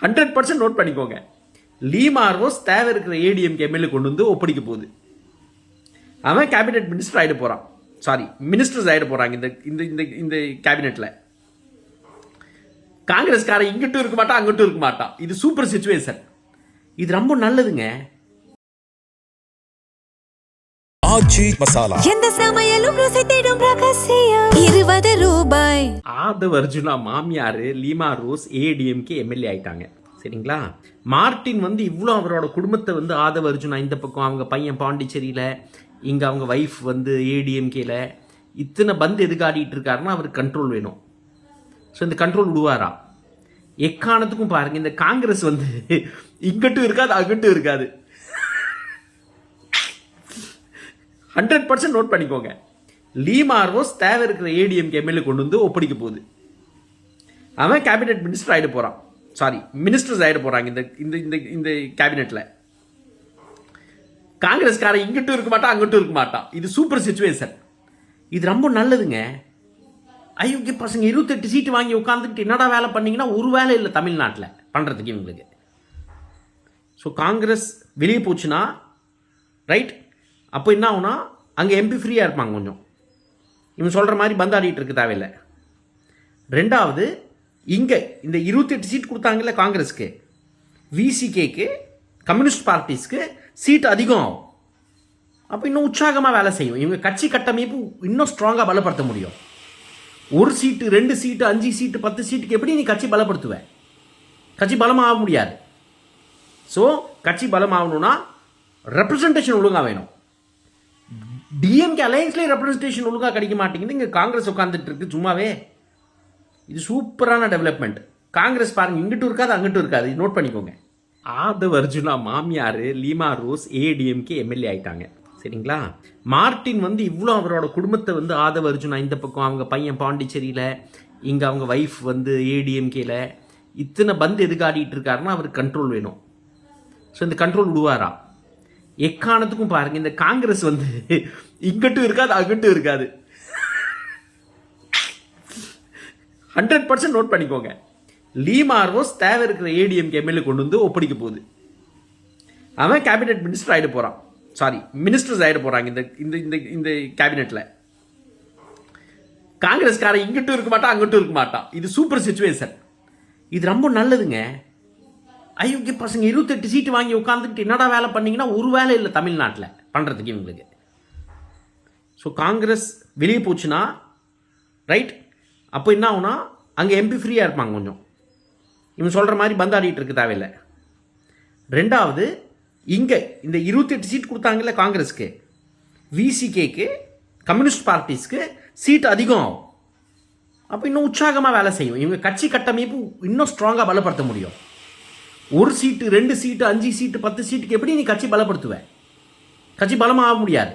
100% note பண்ணிக்கோங்க. Lima rose தேவை இருக்கிற ஏடிஎம்கே எம்எல்ஏ கொண்டு வந்து ஒப்படைக்க போகுது. அவன் கேபினெட் மினிஸ்டர் ஆகிட போகிறான். சாரி, மினிஸ்டர்ஸ் ஆகிட போகிறாங்க இந்த இந்த இந்த இந்த கேபினெட்டில். காங்கிரஸ்காரன் இங்கிட்டும் இருக்க மாட்டான், அங்கிட்டும் இருக்க மாட்டான். இது சூப்பர் சிச்சுவேஷன். இது ரொம்ப நல்லதுங்க. மசாலா எந்த சமையலும் ருசி தேடும் ரகசியம் 20 ரூபாய். ஆதவ் அர்ஜுனா மாமியார் லீமா ரோஸ் ஏடிஎம்கே எம்எல்ஏ ஆயிட்டாங்க. சரிங்களா? மார்ட்டின் வந்து இவ்வளோ அவரோட குடும்பத்தை வந்து ஆதவ் அர்ஜுனா இந்த பக்கம், அவங்க பையன் பாண்டிச்சேரியில், இங்கே அவங்க ஒய்ஃப் வந்து ஏடிஎம்கேல, இத்தனை பந்து எதுக்கு ஆடிட்டு இருக்காருன்னா அவருக்கு கண்ட்ரோல் வேணும். ஸோ இந்த கண்ட்ரோல் விடுவாரா? எக்காரணத்துக்கும் பாருங்க, இந்த காங்கிரஸ் வந்து இங்கிட்டும் இருக்காது, அங்கிட்டும் இருக்காது. 100% நோட் பண்ணிக்கோங்க. லீமா ரோஸ் தேவை இருக்கிற ஏடிஎம்கே எம்எல்ஏ கொண்டு வந்து ஒப்படைக்க போகுது. அவன் கேபினெட் மினிஸ்டர் ஆகிட போகிறான். சாரி, மினிஸ்டர்ஸ் ஆகிட போகிறாங்க இந்த இந்த இந்த இந்த கேபினெட்டில். காங்கிரஸ்காரன் இங்கிட்டும் இருக்க மாட்டான், அங்கிட்டும் இருக்க மாட்டான். இது சூப்பர் சிச்சுவேஷன். இது ரொம்ப நல்லதுங்க. ஐயோக்கிய பசங்க 28 சீட்டு வாங்கி உட்காந்துக்கிட்டு என்னடா வேலை பண்ணீங்கன்னா ஒரு வேலை இல்லை தமிழ்நாட்டில் பண்ணுறதுக்கு இவங்களுக்கு. ஸோ காங்கிரஸ் வெளியே போச்சுன்னா ரைட், அப்போ என்ன ஆகுனா அங்கே எம்பி ஃப்ரீயாக இருப்பாங்க கொஞ்சம். இவன் சொல்கிற மாதிரி பந்தாடிட்டு இருக்க தேவையில்லை. ரெண்டாவது, இங்கே இந்த 28 சீட் கொடுத்தாங்கல்ல காங்கிரஸ்க்கு, விசிகேக்கு, கம்யூனிஸ்ட் பார்ட்டிஸ்க்கு சீட் அதிகம் ஆகும். அப்போ இன்னும் உற்சாகமாக வேலை செய்யும். இவங்க கட்சி கட்டமைப்பு இன்னும் ஸ்ட்ராங்காக பலப்படுத்த முடியும். 1 சீட்டு 2 சீட்டு 5 சீட்டு 10 சீட்டுக்கு எப்படி நீ கட்சி பலப்படுத்துவ? கட்சி பலமாக முடியாது. ஸோ கட்சி பலமாகணும்னா ரெப்ரசன்டேஷன் ஒழுங்காக வேணும். டிஎம்கே அலையன்ஸ்லேயே ரெப்ரசன்டேஷன் ஒழுங்காக கிடைக்க மாட்டேங்குது. இங்கே காங்கிரஸ் உட்காந்துட்டு இருக்கு சும்மாவே. இது சூப்பரான டெவலப்மெண்ட். காங்கிரஸ் பாருங்க, இங்கிட்டும் இருக்காது, அங்கிட்டும் இருக்காது. நோட் பண்ணிக்கோங்க. ஆதவ் அர்ஜுனா மாமியார் லீமா ரோஸ் ஏடிஎம்கே எம்எல்ஏ ஆயிட்டாங்க. சரிங்களா? மார்ட்டின் வந்து இவ்வளோ அவரோட குடும்பத்தை வந்து ஆதவ் அர்ஜுனா இந்த பக்கம், அவங்க பையன் பாண்டிச்சேரியில், இங்கே அவங்க ஒய்ஃப் வந்து ஏடிஎம்கேல, இத்தனை பந்து எதுக்கு ஆடிட்டு இருக்காருன்னா அவருக்கு கண்ட்ரோல் வேணும். ஸோ இந்த கண்ட்ரோல் விடுவாரா? எக்காரணத்துக்கும் பாருங்க, இந்த காங்கிரஸ் வந்து இங்கிட்டும் இருக்காது, அங்கிட்டும் இருக்காது. 100% நோட் பண்ணிக்கோங்க. லீமா ரோஸ் தேவை இருக்கிற ஏடிஎம்கே எம்எல்ஏ கொண்டு வந்து ஒப்படைக்க போகுது. அவன் கேபினெட் மினிஸ்டர் ஆகிட போகிறான். சாரி, மினிஸ்டர்ஸ் ஆகிட போகிறாங்க இந்த இந்த இந்த இந்த கேபினெட்டில். காங்கிரஸ்காரன் இங்கிட்டும் இருக்க மாட்டான், அங்கிட்டும் இருக்க மாட்டான். இது சூப்பர் சிச்சுவேஷன். இது ரொம்ப நல்லதுங்க. ஐயோக்கிய பசங்க 28 சீட்டு வாங்கி உட்காந்துக்கிட்டு என்னடா வேலை பண்ணீங்கன்னா ஒரு வேலை இல்லை தமிழ்நாட்டில் பண்ணுறதுக்கு இவங்களுக்கு. ஸோ காங்கிரஸ் வெளியே போச்சுன்னா ரைட், அப்போ என்ன ஆகுனா அங்கே எம்பி ஃப்ரீயாக இருப்பாங்க கொஞ்சம். இவன் சொல்கிற மாதிரி பந்தாடிட்டு இருக்க தேவையில்லை. ரெண்டாவது, இங்கே இந்த 28 சீட் கொடுத்தாங்கல்ல காங்கிரஸ்க்கு, விசிகேக்கு, கம்யூனிஸ்ட் பார்ட்டிஸ்க்கு சீட் அதிகம் ஆகும். அப்போ இன்னும் உற்சாகமாக வேலை செய்யும். இவங்க கட்சி கட்டமைப்பு இன்னும் ஸ்ட்ராங்காக பலப்படுத்த முடியும். 1 சீட்டு 2 சீட்டு 5 சீட்டு 10 சீட்டுக்கு எப்படி நீ கட்சி பலப்படுத்துவ? கட்சி பலமாக முடியாது.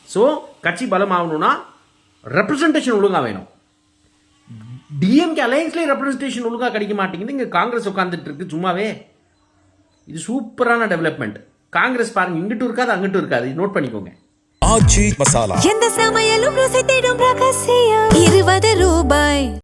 ஸோ கட்சி பலமாகணும்னா ரெப்ரசன்டேஷன் ஒழுங்காக வேணும். டிஎம்கே அலையன்ஸ்லேயே ரெப்ரசன்டேஷன் ஒழுங்காக கிடைக்க மாட்டேங்குது. இங்கே காங்கிரஸ் உட்காந்துட்டு இருக்கு சும்மாவே. இது சூப்பரான டெவலப்மெண்ட். காங்கிரஸ் பாருங்க, இங்கிட்டும் இருக்காது, அங்கிட்டும் இருக்காது. நோட் பண்ணிக்கோங்க. மசாலா எந்த சமையலும் ருசி தேடும் ரகசியம் 20 ரூபாய்.